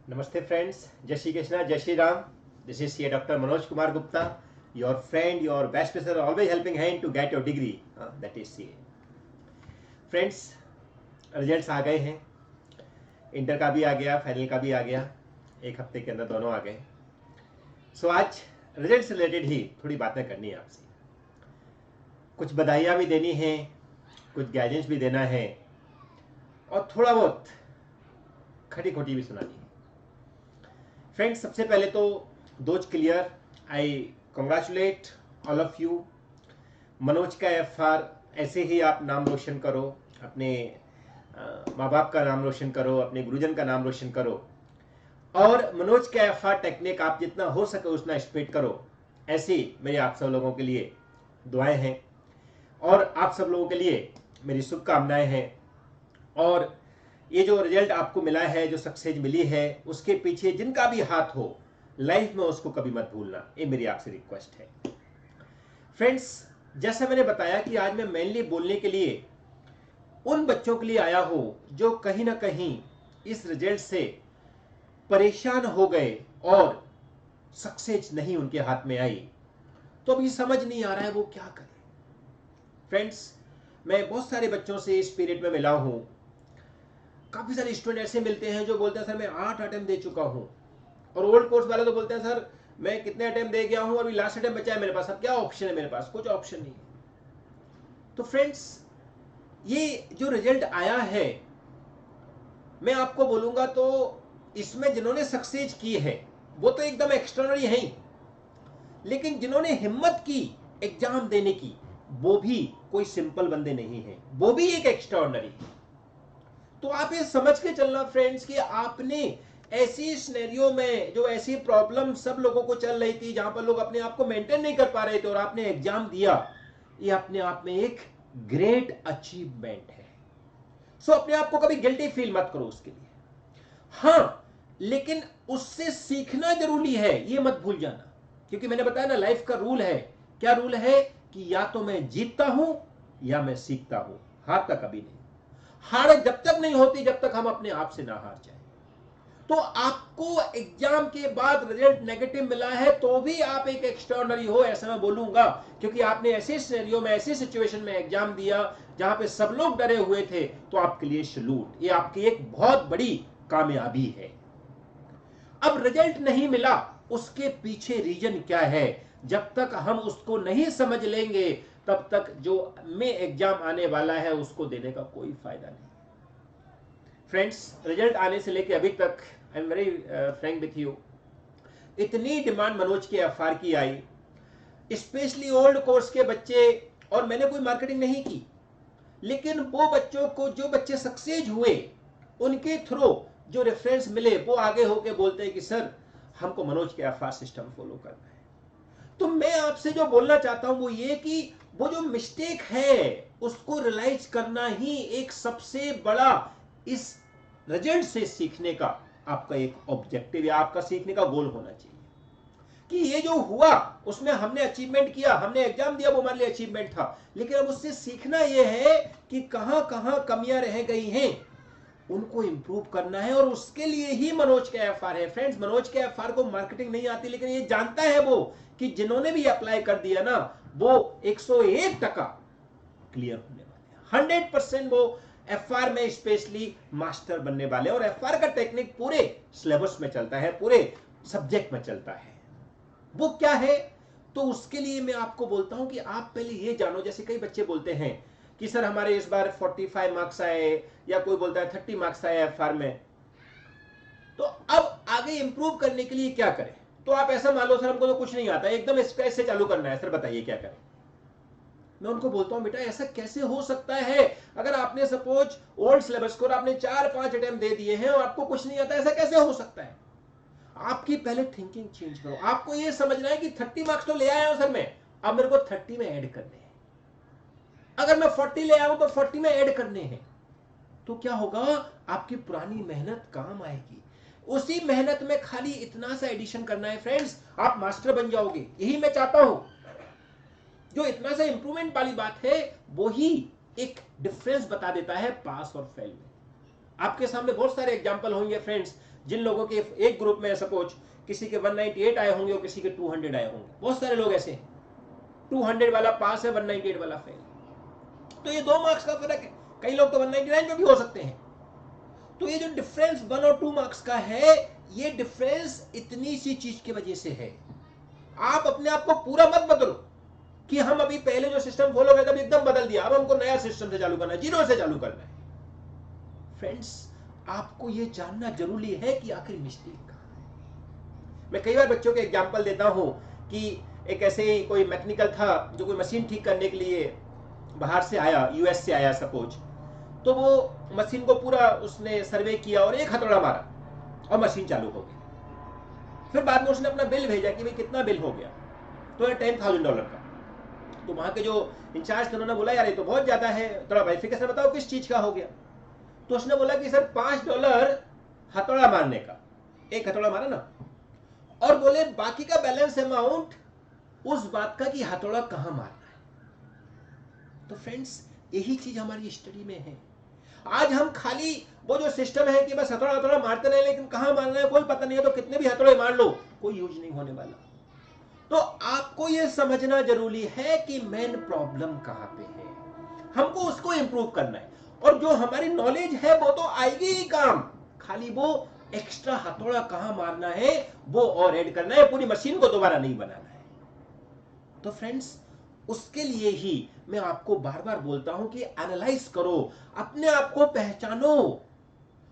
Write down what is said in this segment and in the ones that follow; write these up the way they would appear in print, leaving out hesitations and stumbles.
Namaste friends, Jai Shri Krishna, Jai Shri Ram. This is here Dr. Manoj Kumar Gupta, your friend, your best wisher, always helping hand to get your degree. That is CA. Friends, results आ गए हैं. Inter का भी आ गया, final का भी आ गया. एक हफ्ते के अंदर दोनों आ गए. सो आज रिजल्ट से रिलेटेड ही थोड़ी बातें करनी है आपसे. कुछ बधाइयाँ भी देनी है, कुछ गाइडेंस भी देना है और थोड़ा बहुत खटी खोटी भी सुनानी है. फ्रेंड्स, सबसे पहले तो those clear. I congratulate all of you. Manoj का एफआर ऐसे ही आप नाम रोशन करो, अपने माँ बाप का नाम रोशन करो, अपने गुरुजन का नाम रोशन करो और मनोज का एफआर टेक्निक आप जितना हो सके उतना स्प्रेड करो. ऐसी मेरी आप सब लोगों के लिए दुआएं हैं और आप सब लोगों के लिए मेरी शुभकामनाएं हैं. और ये जो रिजल्ट आपको मिला है, जो सक्सेस मिली है, उसके पीछे जिनका भी हाथ हो लाइफ में उसको कभी मत भूलना. ये मेरी आपसे रिक्वेस्ट है. फ्रेंड्स, जैसा मैंने बताया कि आज मैं मेनली बोलने के लिए उन बच्चों के लिए आया हूं जो कहीं ना कहीं इस रिजल्ट से परेशान हो गए और सक्सेस नहीं उनके हाथ में आई, तो अभी समझ नहीं आ रहा है वो क्या करें. फ्रेंड्स, मैं बहुत सारे बच्चों से इस पीरियड में मिला हूं. काफी सारे स्टूडेंट ऐसे मिलते हैं जो बोलते हैं सर मैं 8 अटेम्प्ट दे चुका हूं, और ओल्ड कोर्स वाले तो बोलते हैं सर मैं कितने अटेम्प्ट दे गया हूं, अभी लास्ट अटेम्प्ट बचा है मेरे पास, अब क्या ऑप्शन है मेरे पास? कुछ ऑप्शन नहीं है. तो फ्रेंड्स, ये जो रिजल्ट आया है मैं आपको बोलूंगा तो इसमें जिन्होंने सक्सेस की है वो तो एकदम एक्स्ट्राऑर्डिनरी है ही, लेकिन जिन्होंने हिम्मत की एग्जाम देने की वो भी कोई सिंपल बंदे नहीं है, वो भी एक एक्स्ट्राऑर्डिनरी है. तो आप ये समझ के चलना फ्रेंड्स कि आपने ऐसी सिनेरियो में जो ऐसी प्रॉब्लम सब लोगों को चल रही थी, जहां पर लोग अपने आप को मेंटेन नहीं कर पा रहे थे और आपने एग्जाम दिया, ये अपने आप में एक ग्रेट अचीवमेंट है. सो अपने आप को कभी गिल्टी फील मत करो उसके लिए. हाँ, लेकिन उससे सीखना जरूरी है, ये मत भूल जाना. क्योंकि मैंने बताया ना, लाइफ का रूल है. क्या रूल है? कि या तो मैं जीतता हूं या मैं सीखता हूं, हारता कभी नहीं. हार जब तक नहीं होती जब तक हम अपने आप से ना हार जाए. तो आपको एग्जाम के बाद रिजल्ट नेगेटिव मिला है तो भी आप एक एक्स्ट्राऑर्डिनरी हो, ऐसा मैं बोलूंगा. क्योंकि आपने ऐसे सिनेरियो में, ऐसे सिचुएशन में एग्जाम दिया जहां पे सब लोग डरे हुए थे, तो आपके लिए सैल्यूट. ये आपकी एक बहुत बड़ी कामयाबी है. अब रिजल्ट नहीं मिला, उसके पीछे रीजन क्या है, जब तक हम उसको नहीं समझ लेंगे तब तक जो में एग्जाम आने वाला है उसको देने का कोई फायदा नहीं. फ्रेंड्स, रिजल्ट आने से लेके अभी तक I am very Frank with you, इतनी डिमांड मनोज के एफआर की आई, स्पेशली ओल्ड कोर्स के बच्चे. और मैंने कोई मार्केटिंग नहीं की, लेकिन वो बच्चों को, जो बच्चे सक्सेस हुए उनके थ्रू जो रेफरेंस मिले, वो आगे होके बोलते हैं कि सर हमको मनोज के एफआर सिस्टम फॉलो करना है. तो मैं आपसे जो बोलना चाहता हूं वो ये कि वो जो मिस्टेक है उसको रियलाइज करना ही एक सबसे बड़ा इस रिजल्ट से सीखने का आपका एक ऑब्जेक्टिव या आपका सीखने का गोल होना चाहिए. कि ये जो हुआ उसमें हमने अचीवमेंट किया, हमने एग्जाम दिया, वो हमारे लिए अचीवमेंट था, लेकिन अब उससे सीखना यह है कि कहां कहां कमियां रह गई हैं, उनको इंप्रूव करना है. और उसके लिए ही मनोज के एफआर है. फ्रेंड्स, मनोज के एफआर को मार्केटिंग नहीं आती, लेकिन ये जानता है वो कि जिन्होंने भी अप्लाई कर दिया ना, वो 101% क्लियर होने वाले हैं. 100% वो एफआर में स्पेशली मास्टर बनने वाले. और एफआर का टेक्निक पूरे सिलेबस में चलता है, पूरे सब्जेक्ट में चलता है. वो क्या है? तो उसके लिए मैं आपको बोलता हूं कि आप पहले ये जानो. जैसे कई बच्चे बोलते हैं कि सर हमारे इस बार 45 मार्क्स आए, या कोई बोलता है 30 मार्क्स आए एफआर में, तो अब आगे इंप्रूव करने के लिए क्या करें? तो आप ऐसा मान लो सर हमको तो कुछ नहीं आता, एकदम स्क्रैच से चालू करना है, सर बताइए क्या करें? मैं उनको बोलता हूं बेटा ऐसा कैसे हो सकता है? अगर आपने सपोज ओल्ड सिलेबस को आपने 4-5 अटेम्प्ट दे दिए हैं और आपको कुछ नहीं आता, ऐसा कैसे हो सकता है? आपकी पहले थिंकिंग चेंज करो. आपको यह समझना है कि 30 मार्क्स तो ले आया हूं सर मैं, अब मेरे को 30 में ऐड करने हैं. अगर मैं 40 ले आया हूं तो 40 में ऐड करने हैं. तो क्या होगा? आपकी पुरानी मेहनत काम आएगी. उसी मेहनत में खाली इतना सा एडिशन करना है फ्रेंड्स, आप मास्टर बन जाओगे. यही मैं चाहता हूं. जो इतना सा इंप्रूवमेंट वाली बात है वो ही एक डिफरेंस बता देता है पास और फेल में. आपके सामने बहुत सारे एग्जांपल होंगे फ्रेंड्स, जिन लोगों के एक ग्रुप में सपोज किसी के 198 आए होंगे और किसी के 200 आए होंगे, बहुत सारे लोग ऐसे हैं 200 वाला पास है 198 वाला फेल, तो ये 2 मार्क्स का फर्क है, कई लोग तो 199 में भी हो सकते हैं। तो ये जो डिफरेंस 1 और 2 मार्क्स का है, ये डिफरेंस इतनी सी चीज की वजह से है। आप अपने आप को पूरा मत बदलो कि हम अभी पहले जो सिस्टम फॉलो करते थे एकदम बदल दिया, अब हमको नया सिस्टम से चालू करना है, जीरो से चालू करना है। फ्रेंड्स, आपको ये जानना जरूरी है कि आखिर मिस्टेक कहां है। मैं कई बार बच्चों के एग्जांपल देता हूं कि एक ऐसे ही कोई मैकेनिकल था जो कोई मशीन ठीक करने के लिए बाहर से आया, यूएस से आया सपोज, तो वो मशीन को पूरा उसने सर्वे किया और एक हथौड़ा मारा और मशीन चालू हो गई। फिर बाद में उसने अपना बिल भेजा कि भाई कितना बिल हो गया, तो $10,000 का। तो वहां के जो इंचार्ज थे उन्होंने बोला यार ये तो बहुत ज्यादा है, थोड़ा वेरिफिकेशन बताओ किस चीज का हो गया। तो उसने बोला कि सर $5 हथौड़ा मारने का, एक हथौड़ा मारा ना, और बोले बाकी का बैलेंस अमाउंट उस बात का कि हथौड़ा कहां मारना है। तो फ्रेंड्स, यही चीज हमारी स्टडी में है। आज हम खाली वो जो सिस्टम है कि बस हथौड़ा हथौड़ा मारते रहे, लेकिन कहां मारना है कोई पता नहीं है, तो कितने भी हथौड़े मार लो कोई यूज नहीं होने वाला। तो आपको यह समझना जरूरी है कि मेन प्रॉब्लम कहां पे है, हमको उसको इंप्रूव करना है। और जो हमारी नॉलेज है वो तो आएगी ही काम, खाली वो एक्स्ट्रा हथौड़ा कहां मारना है वो और ऐड करना है, पूरी मशीन को दोबारा नहीं बनाना है। तो फ्रेंड्स, उसके लिए ही मैं आपको बार बार बोलता हूं कि एनालाइज करो, अपने आप को पहचानो।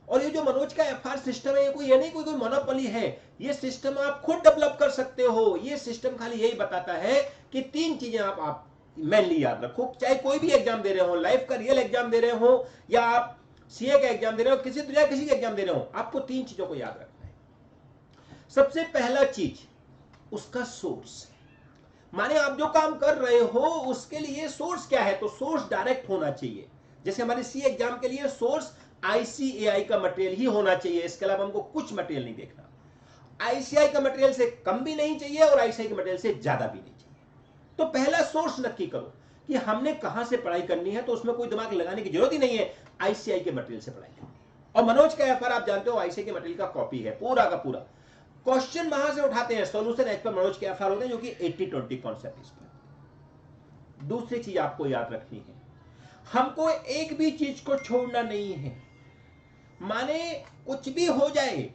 और ये जो मनोज का एफआर सिस्टम है, ये कोई ये नहीं कोई मोनोपोली है, ये सिस्टम आप खुद डेवलप कर सकते हो। ये सिस्टम खाली यही बताता है कि 3 चीजें आप मेनली याद रखो, चाहे कोई भी एग्जाम दे रहे हो, लाइफ का रियल एग्जाम दे रहे हो या आप सीए का एग्जाम दे रहे हो, किसी का एग्जाम दे रहे हो, आपको 3 चीजों को याद रखना है। सबसे पहला चीज उसका सोर्स, माने आप जो काम कर रहे हो उसके लिए सोर्स क्या है, तो सोर्स डायरेक्ट होना चाहिए। जैसे हमारे सी एग्जाम के लिए सोर्स आईसीएआई का मटेरियल ही होना चाहिए, इसके अलावा हमको कुछ मटेरियल नहीं देखना। आईसीआई का मटेरियल से कम भी नहीं चाहिए और आईसीआई के मटेरियल से ज्यादा भी नहीं चाहिए। तो पहला सोर्स नक्की करो कि हमने कहां से पढ़ाई करनी है, तो उसमें कोई दिमाग लगाने की जरूरत ही नहीं है, आईसीआई के मटेरियल से पढ़ाई करनी है। और मनोज का एफआर आप जानते हो आईसीआई के मटेरियल का कॉपी है पूरा का पूरा, क्वेश्चन वहां से उठाते हैं, सॉल्यूशन एज पर मनोज के एफआर होते हैं, जो कि 80-20 कॉन्सेप्ट इस पर। दूसरी चीज आपको याद रखनी है, हमको एक भी चीज को छोड़ना नहीं है। माने कुछ भी हो जाए,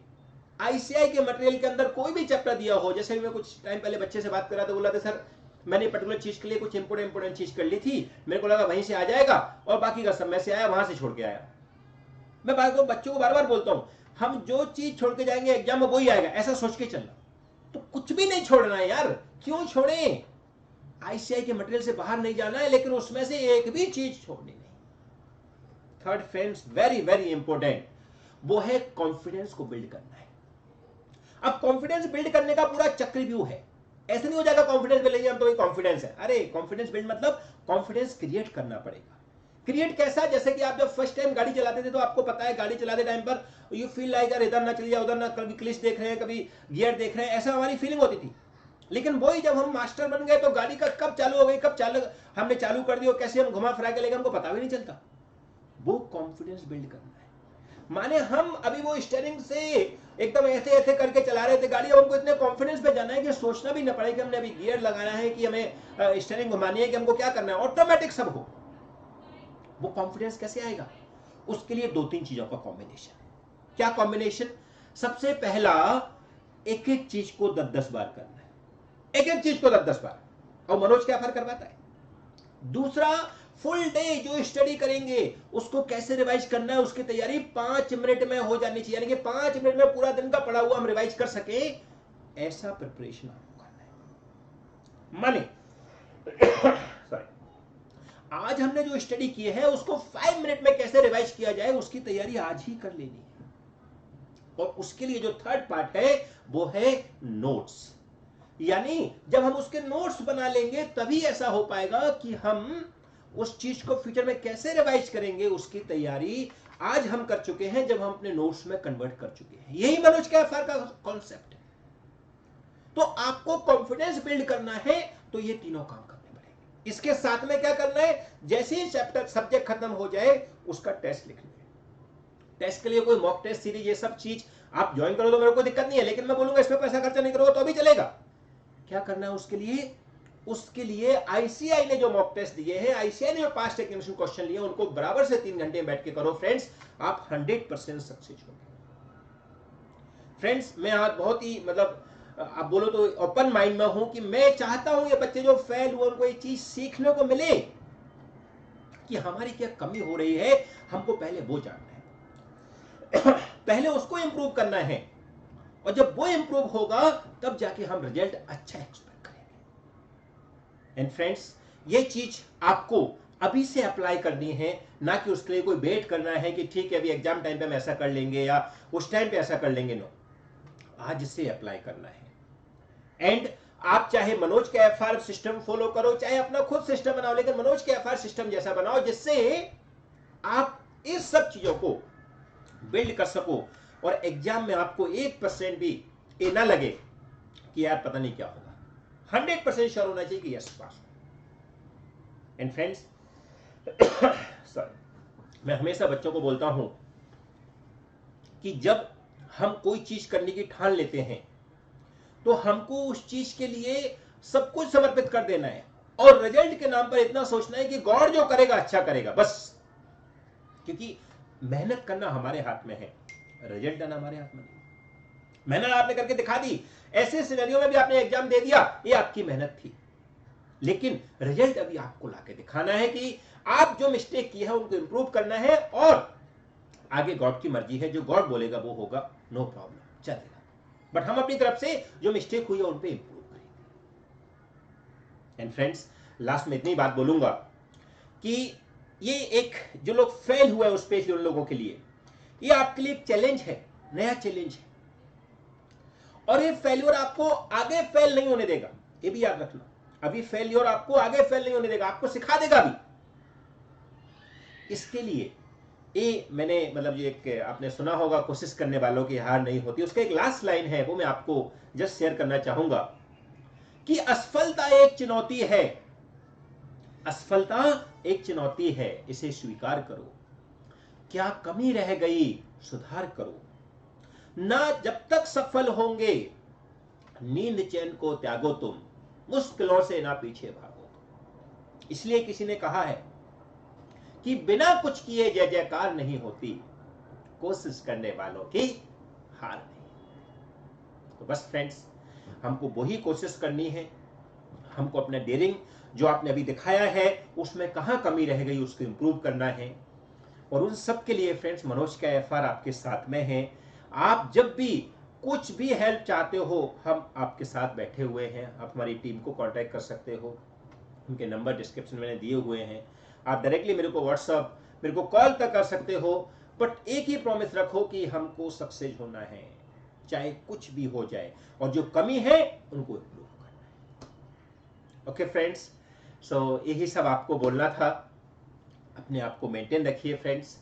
आईसीआई के मटेरियल के अंदर कोई भी चैप्टर दिया हो, जैसे मैं कुछ टाइम पहले बच्चे से बात कर रहा था, बोला था सर मैंने पर्टिकुलर चीज के लिए कुछ इंपोर्टेंट चीज कर ली थी, मेरे को लगा वहीं से आ जाएगा और बाकी का सब मैं से आया वहां से छोड़ के आया। मैं बच्चों को बार बार बोलता हूं, हम जो चीज छोड़ के जाएंगे एग्जाम में वही आएगा, ऐसा सोच के चलना। तो कुछ भी नहीं छोड़ना है यार, क्यों छोड़े? आईसीआई के मटेरियल से बाहर नहीं जाना है, लेकिन उसमें से एक भी चीज छोड़नी नहीं। Third friends, very very important, वो है कॉन्फिडेंस को बिल्ड करना है। अब कॉन्फिडेंस बिल्ड करने का पूरा चक्रव्यूह है, ऐसे नहीं हो जाएगा कॉन्फिडेंस बिल्ड हम तो कॉन्फिडेंस है। अरे कॉन्फिडेंस बिल्ड मतलब कॉन्फिडेंस क्रिएट करना पड़ेगा। क्रिएट कैसा? जैसे कि आप जब फर्स्ट टाइम गाड़ी चलाते थे तो आपको पता है गाड़ी चलाते टाइम पर यू फील लाइक यार इधर ना चलिए उधर ना, कभी क्लिच देख रहे हैं कभी गियर देख रहे हैं, ऐसा हमारी फीलिंग होती थी। लेकिन वही जब हम मास्टर बन गए तो गाड़ी का कब चालू हो गई, कब हमने चालू कर दी और कैसे हम घुमा फिरा के लेंगे हमको पता भी नहीं चलता। वो कॉन्फिडेंस बिल्ड करना है। माने हम अभी वो स्टीयरिंग से एकदम ऐसे ऐसे करके चला रहे थे गाड़ी, अब हमको इतने कॉन्फिडेंस पे जाना है कि सोचना भी ना पड़े कि हमने अभी गियर लगाना है कि हमें स्टीयरिंग घुमानी है कि हमको क्या करना है, ऑटोमेटिक सब हो। वो कॉन्फिडेंस कैसे आएगा? उसके लिए 2-3 चीजों का कॉम्बिनेशन। क्या कॉम्बिनेशन? सबसे पहला, एक एक चीज को 10-10 बार करना है, एक एक चीज को 10-10 बार, और मनोज क्या फर्क करवाता है। दूसरा, फुल डे जो स्टडी करेंगे उसको कैसे रिवाइज करना है, उसकी तैयारी 5 मिनट में हो जानी चाहिए, यानी कि 5 मिनट में पूरा दिन का पढ़ा हुआ हम रिवाइज कर सके, ऐसा प्रिपरेशन आपको करना है। माने सॉरी, आज हमने जो स्टडी किए हैं उसको 5 मिनट में कैसे रिवाइज किया जाए उसकी तैयारी आज ही कर लेनी है। और उसके लिए जो थर्ड पार्ट है वो है नोट्स, यानी जब हम उसके नोट्स बना लेंगे तभी ऐसा हो पाएगा कि हम उस चीज को फ्यूचर में कैसे रिवाइज करेंगे उसकी तैयारी आज हम कर चुके हैं, जब हम अपने नोट्स में कन्वर्ट कर चुके हैं। यही मनोज के एफआर का कॉन्सेप्ट है। तो आपको कॉन्फिडेंस बिल्ड करना है तो ये तीनों काम करने पड़ेंगे। इसके साथ में क्या करना है, जैसे ही चैप्टर सब्जेक्ट खत्म हो जाए उसका टेस्ट लिखना है। टेस्ट के लिए कोई मॉक टेस्ट सीरीज ये सब चीज आप ज्वाइन करो तो मेरे को दिक्कत नहीं है, लेकिन मैं बोलूंगा इसमें पैसा खर्चा नहीं करोगे तो भी चलेगा। क्या करना है उसके लिए? उसके लिए आईसीआई ने जो मॉक टेस्ट दिए हैं, आईसीआई ने जो पास्ट एग्जामिनेशन क्वेश्चन लिए, उनको बराबर से 3 घंटे बैठ के करो फ्रेंड्स, आप 100% सक्सेस होंगे। फ्रेंड्स मैं आज बहुत ही मतलब आप बोलो तो ओपन माइंड में हूं कि मैं चाहता हूं ये बच्चे जो फेल हुए उनको ये चीज सीखने को मिले कि हमारी क्या कमी हो रही है, हमको पहले वो जानना है पहले उसको इंप्रूव करना है, और जब वो इंप्रूव होगा तब जाके हम रिजल्ट अच्छा एक्सपेक्ट करेंगे। एंड फ्रेंड्स ये चीज आपको अभी से अप्लाई करनी है, ना कि उसके लिए कोई वेट करना है कि ठीक है अभी एग्जाम टाइम पे हम ऐसा कर लेंगे या उस टाइम पे ऐसा कर लेंगे। नो, आज से अप्लाई करना है। एंड आप चाहे मनोज के एफआर सिस्टम फॉलो करो, चाहे अपना खुद सिस्टम बनाओ, लेकिन मनोज के एफआर सिस्टम जैसा बनाओ जिससे आप इस सब चीजों को बिल्ड कर सको और एग्जाम में आपको 1% भी ये ना लगे कि यार पता नहीं क्या होगा। 100% श्योर होना चाहिए कि yes pass. And friends sorry, मैं हमेशा बच्चों को बोलता हूं कि जब हम कोई चीज करने की ठान लेते हैं तो हमको उस चीज के लिए सब कुछ समर्पित कर देना है, और रिजल्ट के नाम पर इतना सोचना है कि गॉड जो करेगा अच्छा करेगा बस। क्योंकि मेहनत करना हमारे हाथ में है, रिजल्ट आना हमारे हाथ में नहीं। मेहनत आपने करके दिखा दी, ऐसे सिनेरियो में भी आपने एग्जाम दे दिया, ये आपकी मेहनत थी, लेकिन रिजल्ट अभी आपको लाके दिखाना है कि आप जो मिस्टेक की है उनको इंप्रूव करना है, और आगे गॉड की मर्जी है, जो गॉड बोलेगा वो होगा, नो प्रॉब्लम चलेगा। बट हम अपनी तरफ से जो मिस्टेक हुई है उन पे इंप्रूव करेंगे। एंड फ्रेंड्स लास्ट में इतनी बात बोलूंगा कि ये एक जो लोग फेल हुए उस पे, उन लोगों के लिए ये आपके लिए एक चैलेंज है, नया चैलेंज है, और ये फेल्यूर आपको आगे फेल नहीं होने देगा, ये भी याद रखना। अभी फेल्यूर आपको आगे फेल नहीं होने देगा, आपको सिखा देगा भी। इसके लिए ये मैंने मतलब ये एक आपने सुना होगा, कोशिश करने वालों की हार नहीं होती, उसका एक लास्ट लाइन है, वो मैं आपको जस्ट शेयर करना चाहूंगा कि असफलता एक चुनौती है, असफलता एक चुनौती है, इसे स्वीकार करो, क्या कमी रह गई सुधार करो, ना जब तक सफल होंगे नींद चैन को त्यागो, तुम मुश्किलों से ना पीछे भागो। इसलिए किसी ने कहा है कि बिना कुछ किए जय जयकार नहीं होती, कोशिश करने वालों की हार नहीं। तो बस फ्रेंड्स हमको वही कोशिश करनी है, हमको अपना डेयरिंग जो आपने अभी दिखाया है उसमें कहां कमी रह गई उसको इंप्रूव करना है, और उन सब के लिए फ्रेंड्स मनोज का एफआर आपके साथ में है। आप जब भी कुछ भी हेल्प चाहते हो हम आपके साथ बैठे हुए हैं, आप हमारी टीम को कांटेक्ट कर सकते हो, उनके नंबर डिस्क्रिप्शन में दिए हुए हैं, आप डायरेक्टली मेरे को व्हाट्सअप मेरे को कॉल तक कर सकते हो। बट एक ही प्रॉमिस रखो कि हमको सक्सेस होना है, चाहे कुछ भी हो जाए, और जो कमी है उनको इंप्रूव करना है। ओके फ्रेंड्स, सो यही सब आपको बोलना था। अपने आप को मेंटेन रखिए फ्रेंड्स,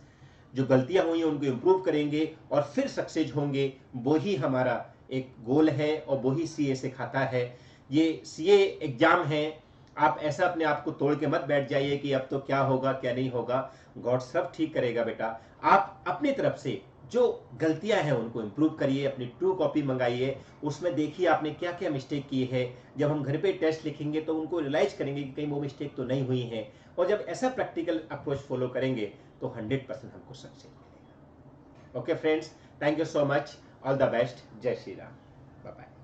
जो गलतियां हुई हैं उनको इंप्रूव करेंगे और फिर सक्सेस होंगे, वही हमारा एक गोल है और वही सीए सिखाता है। ये सीए एग्जाम है, आप ऐसा अपने आप को तोड़ के मत बैठ जाइए कि अब तो क्या होगा क्या नहीं होगा, गॉड सब ठीक करेगा बेटा। आप अपनी तरफ से जो गलतियां हैं उनको इंप्रूव करिए, अपनी ट्रू कॉपी मंगाइए, उसमें देखिए आपने क्या क्या मिस्टेक की है। जब हम घर पे टेस्ट लिखेंगे तो उनको रियलाइज करेंगे कि कहीं वो मिस्टेक तो नहीं हुई है, और जब ऐसा प्रैक्टिकल अप्रोच फॉलो करेंगे तो 100% हमको सक्सेस मिलेगा। Okay friends, thank you so much, all the best, जय श्री राम, बाय बाय।